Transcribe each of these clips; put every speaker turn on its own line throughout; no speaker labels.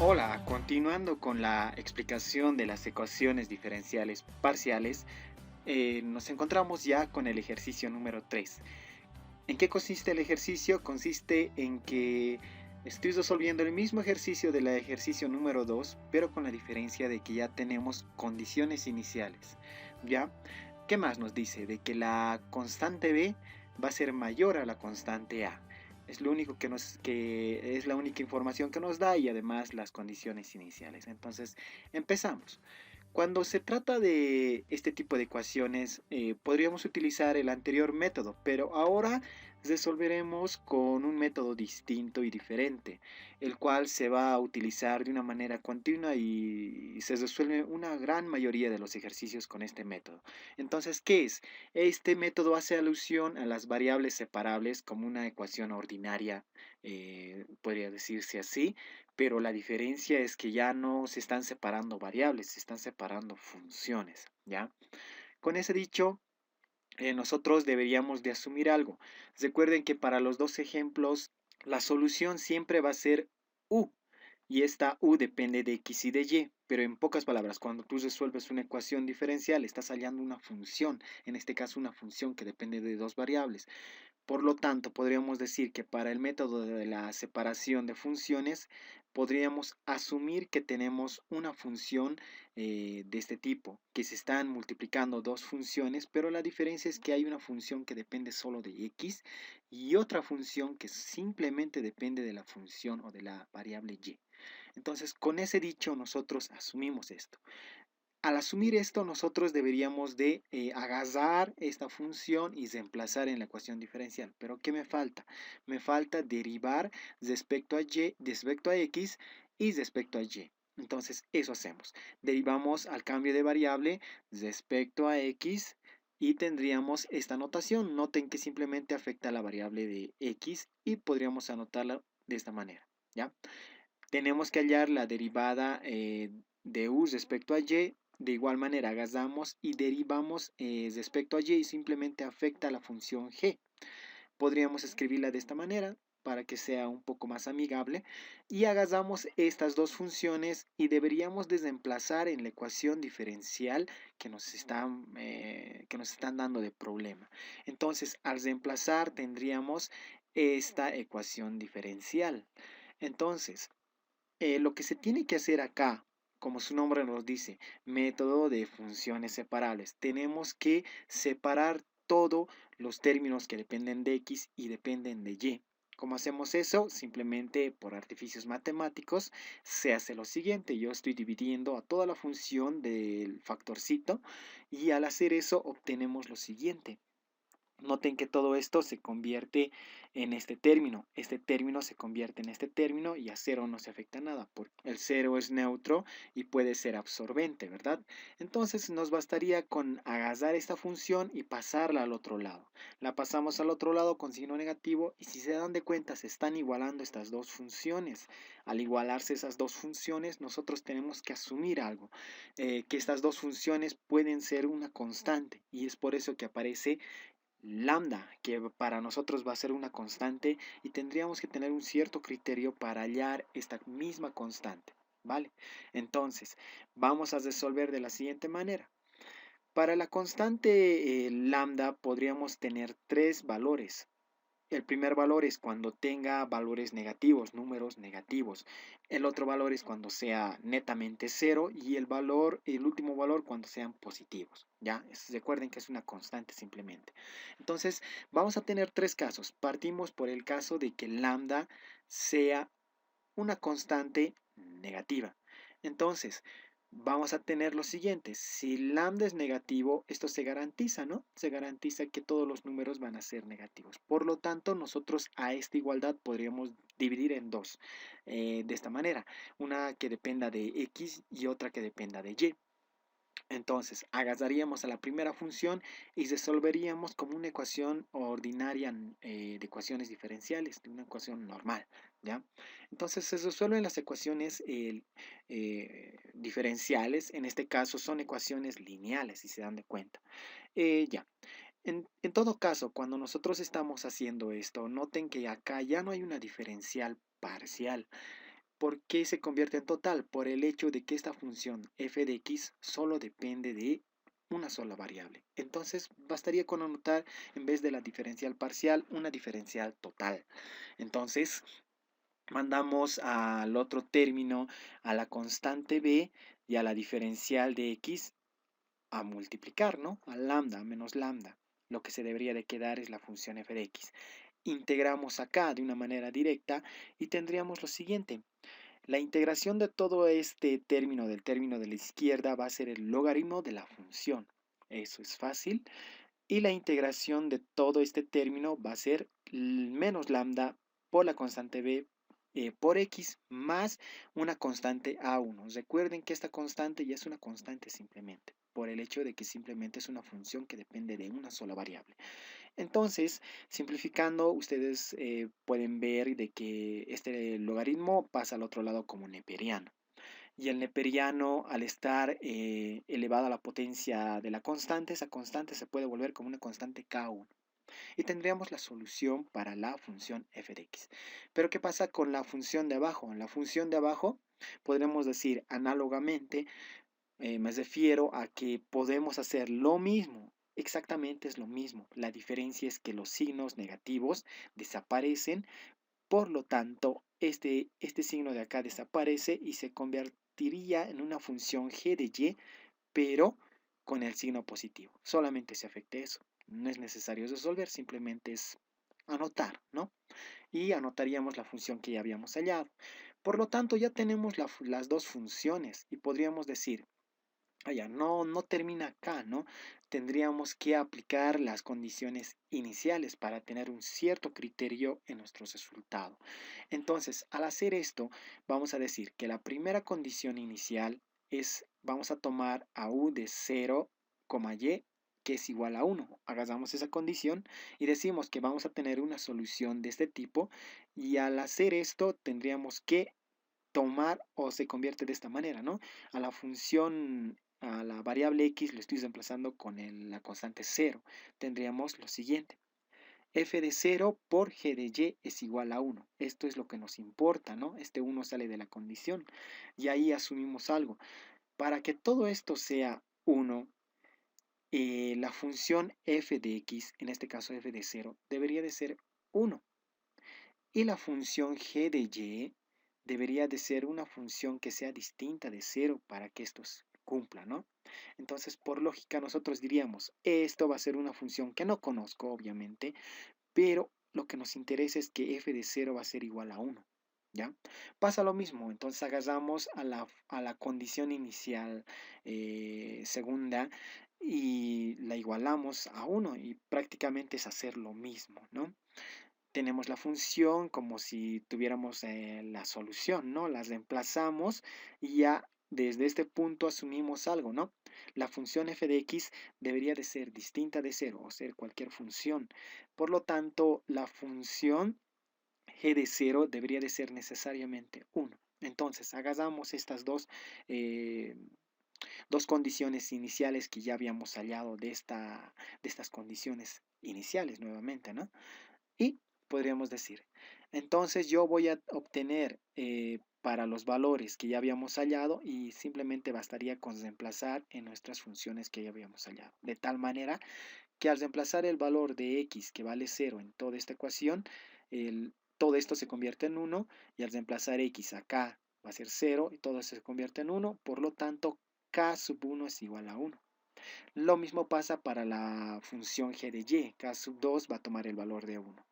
Hola, continuando con la explicación de las ecuaciones diferenciales parciales, nos encontramos ya con el ejercicio número 3. ¿En qué consiste el ejercicio? Consiste en que estoy resolviendo el mismo ejercicio del ejercicio número 2, pero con la diferencia de que ya tenemos condiciones iniciales. ¿Ya? ¿Qué más nos dice? De que la constante B va a ser mayor a la constante A. Es lo único que es la única información que nos da y además las condiciones iniciales. Entonces, empezamos. Cuando se trata de este tipo de ecuaciones, podríamos utilizar el anterior método, pero ahora resolveremos con un método distinto y diferente, el cual se va a utilizar de una manera continua y se resuelve una gran mayoría de los ejercicios con este método. Entonces, ¿qué es? Este método hace alusión a las variables separables como una ecuación ordinaria, podría decirse así, pero la diferencia es que ya no se están separando variables, se están separando funciones, ¿ya? Con ese dicho, nosotros deberíamos de asumir algo. Recuerden que para los dos ejemplos, la solución siempre va a ser u, y esta u depende de x y de y, pero en pocas palabras, cuando tú resuelves una ecuación diferencial, estás hallando una función, en este caso una función que depende de dos variables. Por lo tanto, podríamos decir que para el método de la separación de funciones, podríamos asumir que tenemos una función de este tipo, que se están multiplicando dos funciones, pero la diferencia es que hay una función que depende solo de x y otra función que simplemente depende de la función o de la variable y. Entonces, con ese dicho, nosotros asumimos esto. Al asumir esto, nosotros deberíamos de agarrar esta función y reemplazar en la ecuación diferencial. Pero ¿qué me falta? Me falta derivar respecto a y, respecto a x y respecto a y. Entonces, eso hacemos. Derivamos al cambio de variable respecto a x y tendríamos esta notación. Noten que simplemente afecta a la variable de x y podríamos anotarla de esta manera, ¿ya? Tenemos que hallar la derivada de u respecto a y. De igual manera, agarramos y derivamos respecto a y y simplemente afecta a la función g. Podríamos escribirla de esta manera para que sea un poco más amigable y agarramos estas dos funciones y deberíamos desemplazar en la ecuación diferencial que nos están dando de problema. Entonces, al reemplazar tendríamos esta ecuación diferencial. Entonces, lo que se tiene que hacer acá, como su nombre nos dice, método de funciones separables, tenemos que separar todos los términos que dependen de x y dependen de y. ¿Cómo hacemos eso? Simplemente por artificios matemáticos se hace lo siguiente. Yo estoy dividiendo a toda la función del factorcito y al hacer eso obtenemos lo siguiente. Noten que todo esto se convierte en este término se convierte en este término y a cero no se afecta nada, porque el cero es neutro y puede ser absorbente, ¿verdad? Entonces nos bastaría con agarrar esta función y pasarla al otro lado. La pasamos al otro lado con signo negativo y si se dan de cuenta se están igualando estas dos funciones. Al igualarse esas dos funciones nosotros tenemos que asumir algo, que estas dos funciones pueden ser una constante y es por eso que aparece lambda, que para nosotros va a ser una constante y tendríamos que tener un cierto criterio para hallar esta misma constante, ¿vale? Entonces, vamos a resolver de la siguiente manera. Para la constante lambda podríamos tener tres valores. El primer valor es cuando tenga valores negativos, números negativos. El otro valor es cuando sea netamente cero y el último valor cuando sean positivos. ¿Ya? Recuerden que es una constante simplemente. Entonces, vamos a tener tres casos. Partimos por el caso de que lambda sea una constante negativa. Entonces, vamos a tener lo siguiente. Si lambda es negativo, esto se garantiza, ¿no? Se garantiza que todos los números van a ser negativos. Por lo tanto, nosotros a esta igualdad podríamos dividir en dos. De esta manera, una que dependa de x y otra que dependa de y. Entonces, agarraríamos a la primera función y resolveríamos como una ecuación ordinaria de ecuaciones diferenciales, de una ecuación normal, ¿ya? Entonces, se resuelven las ecuaciones diferenciales, en este caso son ecuaciones lineales, si se dan de cuenta. Ya. En todo caso, cuando nosotros estamos haciendo esto, noten que acá ya no hay una diferencial parcial. ¿Por qué se convierte en total? Por el hecho de que esta función f de x solo depende de una sola variable. Entonces bastaría con anotar en vez de la diferencial parcial una diferencial total. Entonces mandamos al otro término a la constante b y a la diferencial de x a multiplicar, ¿no? A lambda menos lambda. Lo que se debería de quedar es la función f de x. Integramos acá de una manera directa y tendríamos lo siguiente. La integración de todo este término del término de la izquierda va a ser el logaritmo de la función. Eso es fácil. Y la integración de todo este término va a ser menos lambda por la constante b por x más una constante a1. Recuerden que esta constante ya es una constante simplemente, por el hecho de que simplemente es una función que depende de una sola variable. Entonces, simplificando, ustedes pueden ver de que este logaritmo pasa al otro lado como neperiano. Y el neperiano, al estar elevado a la potencia de la constante, esa constante se puede volver como una constante K1. Y tendríamos la solución para la función f de x. Pero ¿qué pasa con la función de abajo? En la función de abajo podremos decir análogamente, me refiero a que podemos hacer lo mismo. Exactamente es lo mismo. La diferencia es que los signos negativos desaparecen. Por lo tanto, este signo de acá desaparece y se convertiría en una función g de y, pero con el signo positivo. Solamente se afecta eso. No es necesario resolver, simplemente es anotar, ¿no? Y anotaríamos la función que ya habíamos hallado. Por lo tanto, ya tenemos las dos funciones y podríamos decir, ya no termina acá, ¿no? Tendríamos que aplicar las condiciones iniciales para tener un cierto criterio en nuestro resultado. Entonces, al hacer esto, vamos a decir que la primera condición inicial es, vamos a tomar a u de 0, y, que es igual a 1. Hagamos esa condición y decimos que vamos a tener una solución de este tipo, y al hacer esto tendríamos que tomar o se convierte de esta manera, ¿no? A la función, a la variable x lo estoy reemplazando con la constante 0. Tendríamos lo siguiente. F de 0 por g de y es igual a 1. Esto es lo que nos importa, ¿no? Este 1 sale de la condición. Y ahí asumimos algo. Para que todo esto sea 1, la función f de x, en este caso f de 0, debería de ser 1. Y la función g de y debería de ser una función que sea distinta de 0 para que esto cumpla, ¿no? Entonces, por lógica, nosotros diríamos, esto va a ser una función que no conozco, obviamente, pero lo que nos interesa es que f de 0 va a ser igual a 1, ¿ya? Pasa lo mismo, entonces agarramos a la condición inicial segunda y la igualamos a 1 y prácticamente es hacer lo mismo, ¿no? Tenemos la función como si tuviéramos la solución, ¿no? Las reemplazamos y ya desde este punto asumimos algo, ¿no? La función f de x debería de ser distinta de 0 o ser cualquier función. Por lo tanto, la función g de 0 debería de ser necesariamente 1. Entonces, hagamos estas dos condiciones iniciales que ya habíamos hallado de estas condiciones iniciales nuevamente, ¿no? Y podríamos decir, entonces yo voy a obtener para los valores que ya habíamos hallado y simplemente bastaría con reemplazar en nuestras funciones que ya habíamos hallado. De tal manera que al reemplazar el valor de x que vale 0 en toda esta ecuación, todo esto se convierte en 1 y al reemplazar x acá va a ser 0 y todo se convierte en 1, por lo tanto k sub 1 es igual a 1. Lo mismo pasa para la función g de y, k sub 2 va a tomar el valor de 1.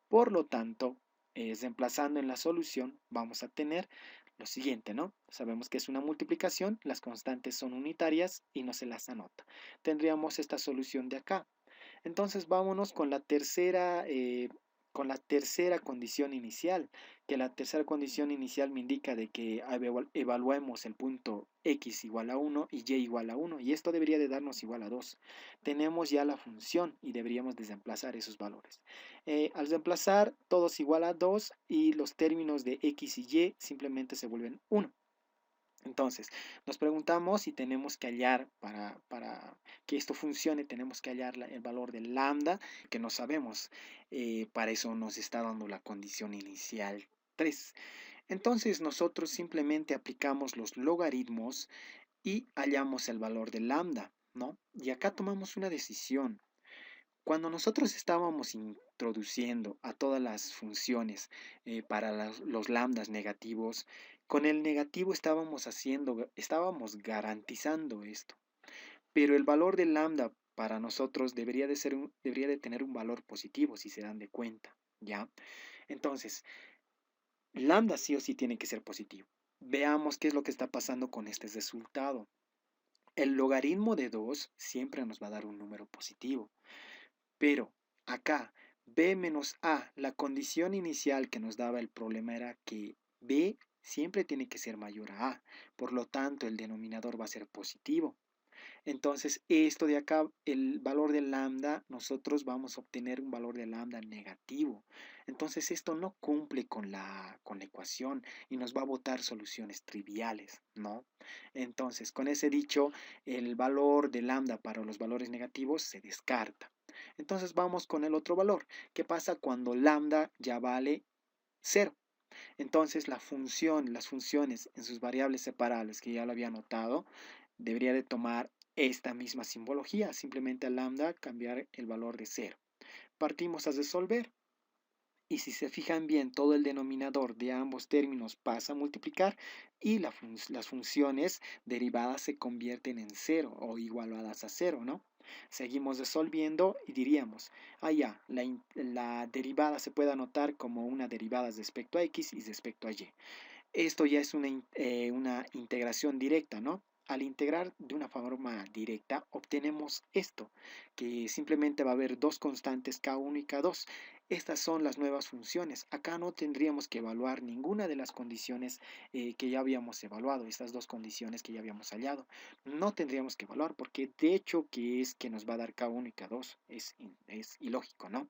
Por lo tanto, reemplazando en la solución, vamos a tener lo siguiente, ¿no? Sabemos que es una multiplicación, las constantes son unitarias y no se las anota. Tendríamos esta solución de acá. Entonces vámonos con la tercera condición inicial, que la tercera condición inicial me indica de que evaluemos el punto x igual a 1 y y igual a 1, y esto debería de darnos igual a 2. Tenemos ya la función y deberíamos desemplazar esos valores. Al reemplazar, todos igual a 2 y los términos de x y y simplemente se vuelven 1. Entonces, nos preguntamos si tenemos que hallar, para que esto funcione, tenemos que hallar el valor de lambda, que no sabemos. Para eso nos está dando la condición inicial 3. Entonces nosotros simplemente aplicamos los logaritmos y hallamos el valor de lambda, ¿no? Y acá tomamos una decisión. Cuando nosotros estábamos introduciendo a todas las funciones para los lambdas negativos, con el negativo estábamos garantizando esto. Pero el valor de lambda para nosotros debería de tener un valor positivo, si se dan de cuenta, ¿ya? Entonces, lambda sí o sí tiene que ser positivo. Veamos qué es lo que está pasando con este resultado. El logaritmo de 2 siempre nos va a dar un número positivo, pero acá b menos a, la condición inicial que nos daba el problema era que b siempre tiene que ser mayor a a, por lo tanto el denominador va a ser positivo. Entonces, esto de acá, el valor de lambda, nosotros vamos a obtener un valor de lambda negativo. Entonces, esto no cumple con la ecuación y nos va a botar soluciones triviales, ¿no? Entonces, con ese dicho, el valor de lambda para los valores negativos se descarta. Entonces, vamos con el otro valor. ¿Qué pasa cuando lambda ya vale cero? Entonces, las funciones en sus variables separables, que ya lo había notado, debería de tomar esta misma simbología, simplemente a lambda cambiar el valor de cero. Partimos a resolver y si se fijan bien, todo el denominador de ambos términos pasa a multiplicar y las funciones derivadas se convierten en cero o igualadas a cero, ¿no? Seguimos resolviendo y diríamos, ya, la derivada se puede anotar como una derivada respecto a x y respecto a y. Esto ya es una integración directa, ¿no? Al integrar de una forma directa, obtenemos esto, que simplemente va a haber dos constantes K1 y K2. Estas son las nuevas funciones. Acá no tendríamos que evaluar ninguna de las condiciones que ya habíamos evaluado, estas dos condiciones que ya habíamos hallado. No tendríamos que evaluar porque de hecho que es que nos va a dar K1 y K2. Es ilógico, ¿no?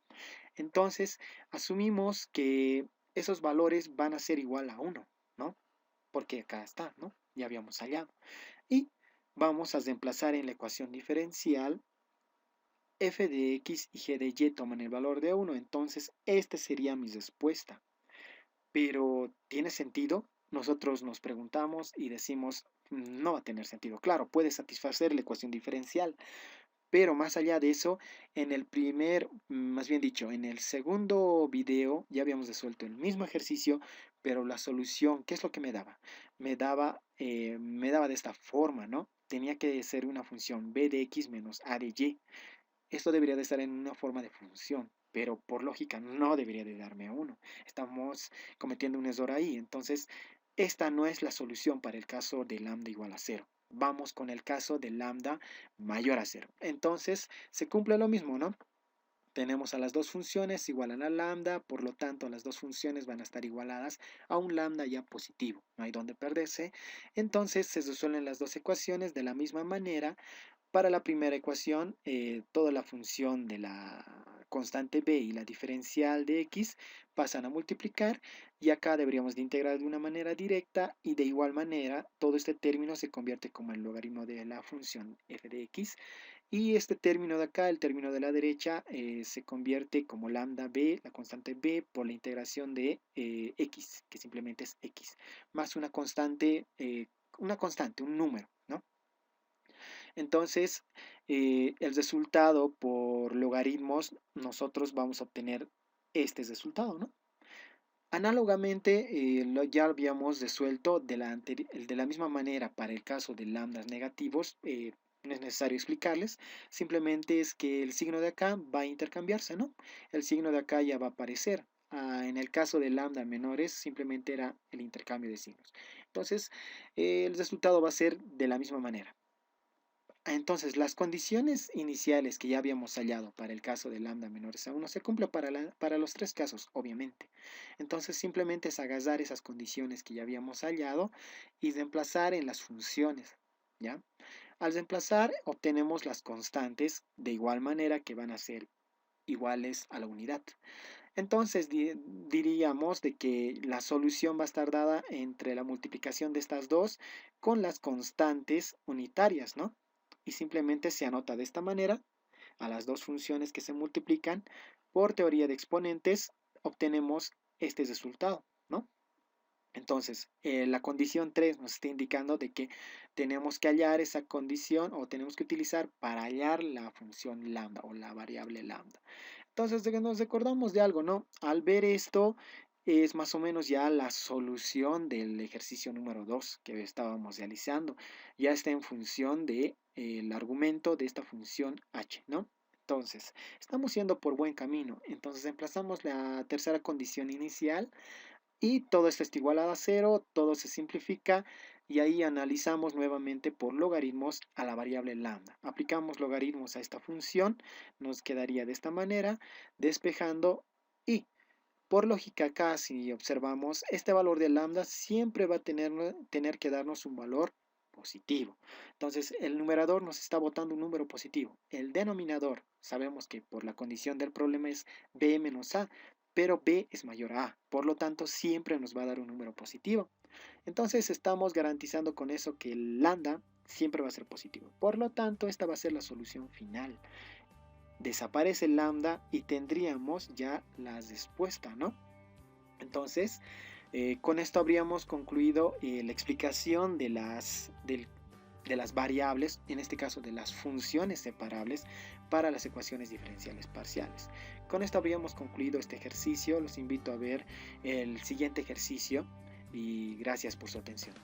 Entonces, asumimos que esos valores van a ser igual a 1, ¿no? Porque acá está, ¿no? Ya habíamos hallado. Y vamos a reemplazar en la ecuación diferencial f de x y g de y toman el valor de 1. Entonces, esta sería mi respuesta. Pero, ¿tiene sentido? Nosotros nos preguntamos y decimos, no va a tener sentido. Claro, puede satisfacer la ecuación diferencial, pero más allá de eso, más bien dicho, en el segundo video ya habíamos resuelto el mismo ejercicio, pero la solución, ¿qué es lo que me daba? Me daba de esta forma, ¿no? Tenía que ser una función b de x menos a de y. Esto debería de estar en una forma de función, pero por lógica no debería de darme a 1. Estamos cometiendo un error ahí. Entonces, esta no es la solución para el caso de lambda igual a 0. Vamos con el caso de lambda mayor a 0. Entonces, se cumple lo mismo, ¿no? Tenemos a las dos funciones igualan a lambda, por lo tanto las dos funciones van a estar igualadas a un lambda ya positivo, no hay donde perderse. Entonces se resuelven las dos ecuaciones de la misma manera. Para la primera ecuación, toda la función de la constante b y la diferencial de x pasan a multiplicar y acá deberíamos de integrar de una manera directa y de igual manera todo este término se convierte como el logaritmo de la función f de x y este término de acá, el término de la derecha, se convierte como lambda b, la constante b, por la integración de x, que simplemente es x, más una constante, un número, ¿no? Entonces, el resultado por logaritmos, nosotros vamos a obtener este resultado, ¿no? Análogamente, ya habíamos resuelto de la misma manera para el caso de lambdas negativos, no es necesario explicarles, simplemente es que el signo de acá va a intercambiarse, ¿no? El signo de acá ya va a aparecer. En el caso de lambda menores, simplemente era el intercambio de signos. Entonces, el resultado va a ser de la misma manera. Entonces, las condiciones iniciales que ya habíamos hallado para el caso de lambda menores a 1 se cumplen para los tres casos, obviamente. Entonces, simplemente es agarrar esas condiciones que ya habíamos hallado y reemplazar en las funciones, ¿ya? Al reemplazar, obtenemos las constantes de igual manera que van a ser iguales a la unidad. Entonces, diríamos de que la solución va a estar dada entre la multiplicación de estas dos con las constantes unitarias, ¿no? Y simplemente se anota de esta manera a las dos funciones que se multiplican por teoría de exponentes obtenemos este resultado, ¿no? Entonces, la condición 3 nos está indicando de que tenemos que hallar esa condición o tenemos que utilizar para hallar la función lambda o la variable lambda. Entonces, de que nos recordamos de algo, ¿no? Al ver esto, es más o menos ya la solución del ejercicio número 2 que estábamos realizando. Ya está en función de, el argumento de esta función h, ¿no? Entonces, estamos yendo por buen camino. Entonces, emplazamos la tercera condición inicial y todo esto está igualado a cero, todo se simplifica y ahí analizamos nuevamente por logaritmos a la variable lambda. Aplicamos logaritmos a esta función, nos quedaría de esta manera, despejando y por lógica acá si observamos este valor de lambda siempre va a tener que darnos un valor positivo. Entonces el numerador nos está botando un número positivo. El denominador, sabemos que por la condición del problema es b menos a, pero b es mayor a. Por lo tanto, siempre nos va a dar un número positivo. Entonces estamos garantizando con eso que el lambda siempre va a ser positivo. Por lo tanto, esta va a ser la solución final. Desaparece el lambda y tendríamos ya la respuesta, ¿no? Entonces, con esto habríamos concluido la explicación de las variables, en este caso de las funciones separables para las ecuaciones diferenciales parciales. Con esto habríamos concluido este ejercicio. Los invito a ver el siguiente ejercicio y gracias por su atención.